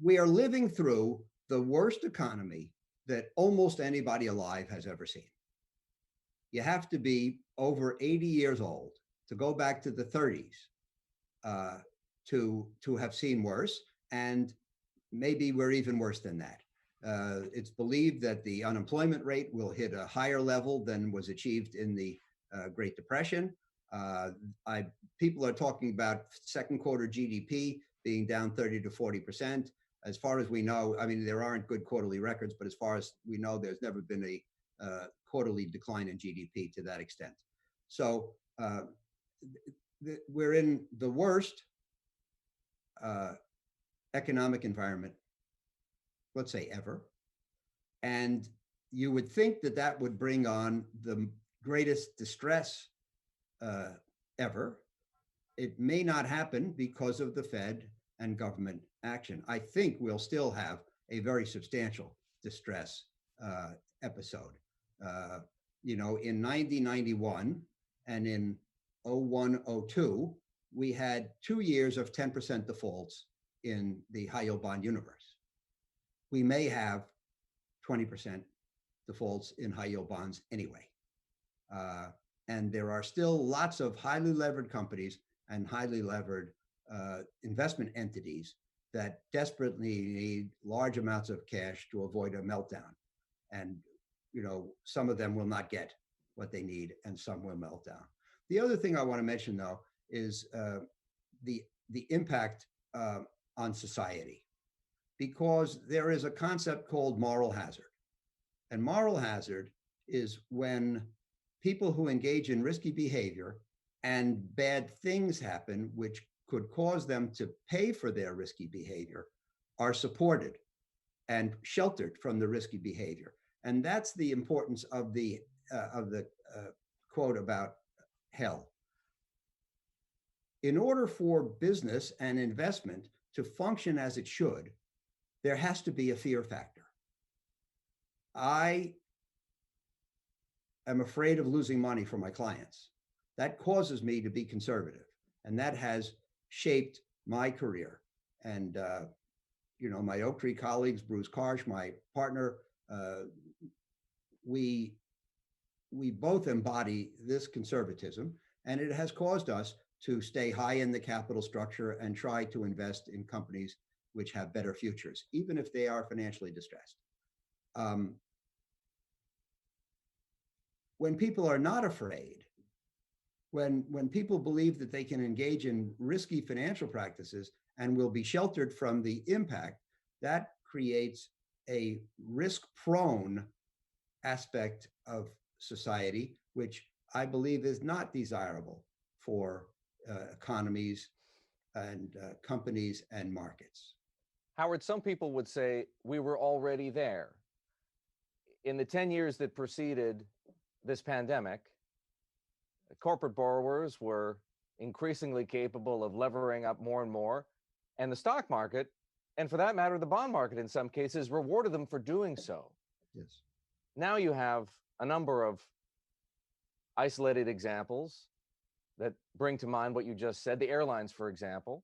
we are living through the worst economy that almost anybody alive has ever seen. You have to be over 80 years old to go back to the 30s to have seen worse, and maybe we're even worse than that. It's believed that the unemployment rate will hit a higher level than was achieved in the Great Depression. People are talking about second quarter GDP being down 30 to 40%. As far as we know, I mean, there aren't good quarterly records, but as far as we know, there's never been a quarterly decline in GDP to that extent. So we're in the worst economic environment, let's say ever. And you would think that that would bring on the greatest distress ever. It may not happen because of the Fed and government action. I think we'll still have a very substantial distress episode. In 1991 and in 01-02, we had 2 years of 10% defaults in the high yield bond universe. We may have 20% defaults in high yield bonds anyway. And there are still lots of highly levered companies and highly levered investment entities that desperately need large amounts of cash to avoid a meltdown. And, some of them will not get what they need and some will melt down. The other thing I want to mention, though, is the impact on society, because there is a concept called moral hazard. And moral hazard is when people who engage in risky behavior and bad things happen, which could cause them to pay for their risky behavior, are supported and sheltered from the risky behavior. And that's the importance of the quote about hell. In order for business and investment to function as it should, there has to be a fear factor. I am afraid of losing money for my clients. That causes me to be conservative, and that has shaped my career. And my Oaktree colleagues, Bruce Karsh, my partner, we both embody this conservatism, and it has caused us to stay high in the capital structure and try to invest in companies which have better futures, even if they are financially distressed. When people are not afraid, when people believe that they can engage in risky financial practices and will be sheltered from the impact, that creates a risk-prone aspect of society, which I believe is not desirable for economies and companies and markets. Howard, some people would say we were already there. In the 10 years that preceded this pandemic, corporate borrowers were increasingly capable of levering up more and more, and the stock market, and for that matter, the bond market in some cases, rewarded them for doing so. Yes. Now you have a number of isolated examples that bring to mind what you just said. The airlines, for example,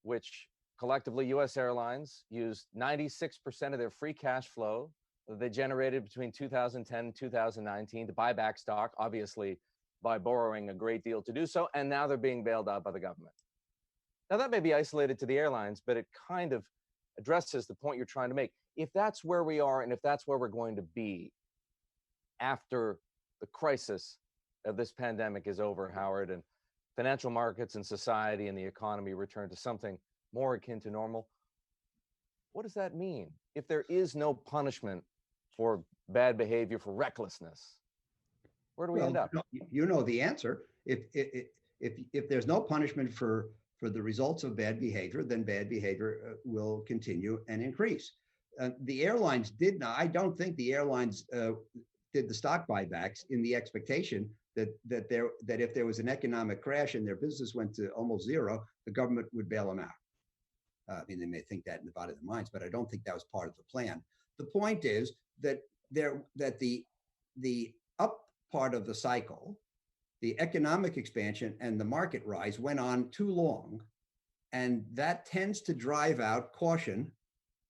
which collectively U.S. airlines used 96% of their free cash flow that they generated between 2010 and 2019 to buy back stock, obviously by borrowing a great deal to do so, and now they're being bailed out by the government. Now that may be isolated to the airlines, but it kind of addresses the point you're trying to make. If that's where we are, and if that's where we're going to be after the crisis of this pandemic is over, Howard, and financial markets and society and the economy return to something more akin to normal, what does that mean? If there is no punishment for bad behavior, for recklessness, where do we end up? You know the answer. If there's no punishment for the results of bad behavior, then bad behavior will continue and increase. The airlines did not. I don't think the airlines did the stock buybacks in the expectation that if there was an economic crash and their business went to almost zero, the government would bail them out. I mean, they may think that in the bottom of their minds, but I don't think that was part of the plan. The point is that the up part of the cycle, the economic expansion and the market rise went on too long And that tends to drive out caution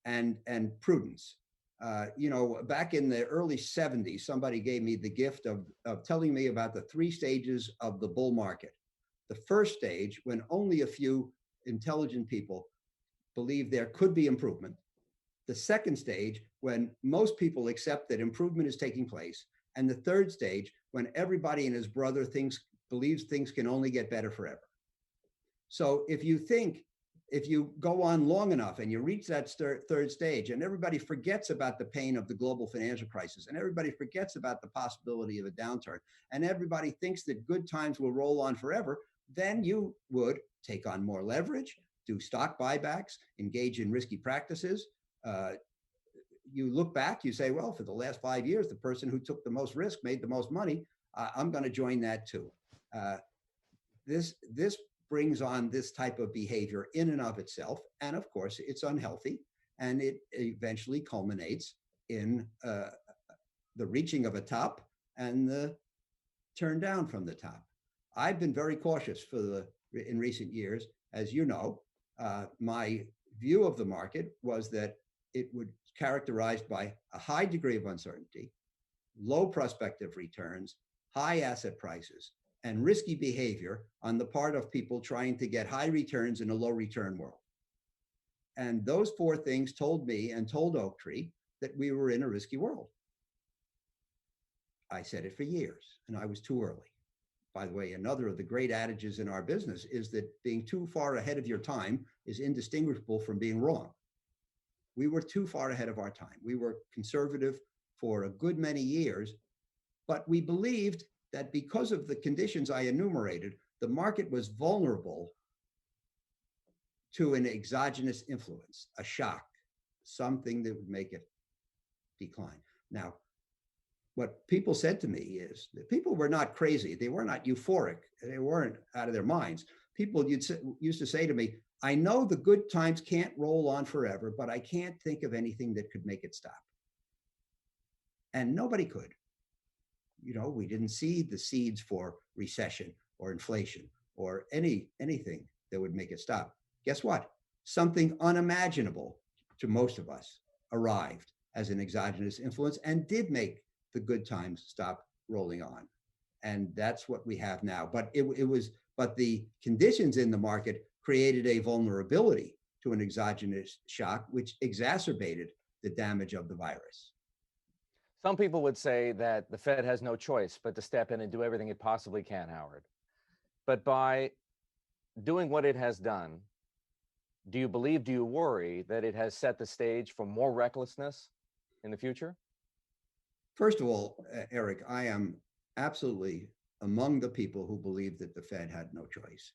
and prudence. Back in the early 70s, somebody gave me the gift of telling me about the 3 stages of the bull market. The first stage, when only a few intelligent people believe there could be improvement. The second stage, when most people accept that improvement is taking place. And the third stage, when everybody and his brother believes things can only get better forever. So if you go on long enough and you reach that third stage and everybody forgets about the pain of the global financial crisis and everybody forgets about the possibility of a downturn and everybody thinks that good times will roll on forever, then you would take on more leverage, do stock buybacks, engage in risky practices. You look back, you say, well, for the last 5 years, the person who took the most risk made the most money. I'm going to join that too. This brings on this type of behavior in and of itself. And of course, it's unhealthy. And it eventually culminates in the reaching of a top and the turn down from the top. I've been very cautious in recent years. As you know, my view of the market was that it would characterized by a high degree of uncertainty, low prospective returns, high asset prices, and risky behavior on the part of people trying to get high returns in a low return world. And those 4 things told me and told Oaktree that we were in a risky world. I said it for years, and I was too early. By the way, another of the great adages in our business is that being too far ahead of your time is indistinguishable from being wrong. We were too far ahead of our time. We were conservative for a good many years, but we believed that because of the conditions I enumerated, the market was vulnerable to an exogenous influence, a shock, something that would make it decline. Now, what people said to me is that people were not crazy. They were not euphoric. They weren't out of their minds. People used to say to me, I know the good times can't roll on forever, but I can't think of anything that could make it stop. And nobody could. We didn't see the seeds for recession or inflation or anything that would make it stop. Guess what? Something unimaginable to most of us arrived as an exogenous influence and did make the good times stop rolling on. And that's what we have now. But but the conditions in the market created a vulnerability to an exogenous shock, which exacerbated the damage of the virus. Some people would say that the Fed has no choice but to step in and do everything it possibly can, Howard. But by doing what it has done, do you worry that it has set the stage for more recklessness in the future? First of all, Eric, I am absolutely among the people who believe that the Fed had no choice.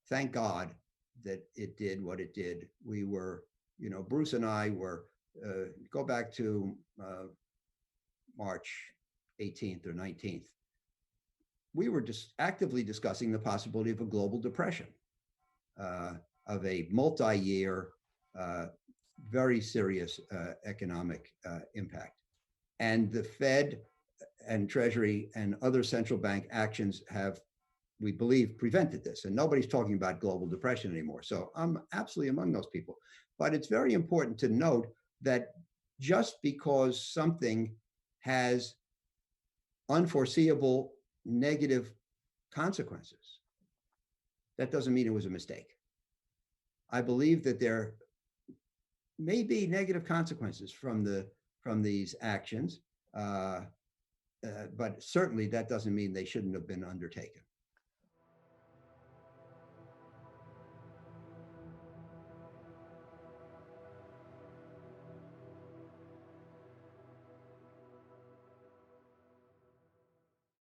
Thank God that it did what it did. We were, Bruce and I were, go back to March 18th or 19th. We were just actively discussing the possibility of a global depression, of a multi-year, very serious economic impact. And the Fed and Treasury and other central bank actions have, we believe, prevented this. And nobody's talking about global depression anymore. So I'm absolutely among those people. But it's very important to note that just because something has unforeseeable negative consequences, that doesn't mean it was a mistake. I believe that there may be negative consequences from these actions, but certainly that doesn't mean they shouldn't have been undertaken.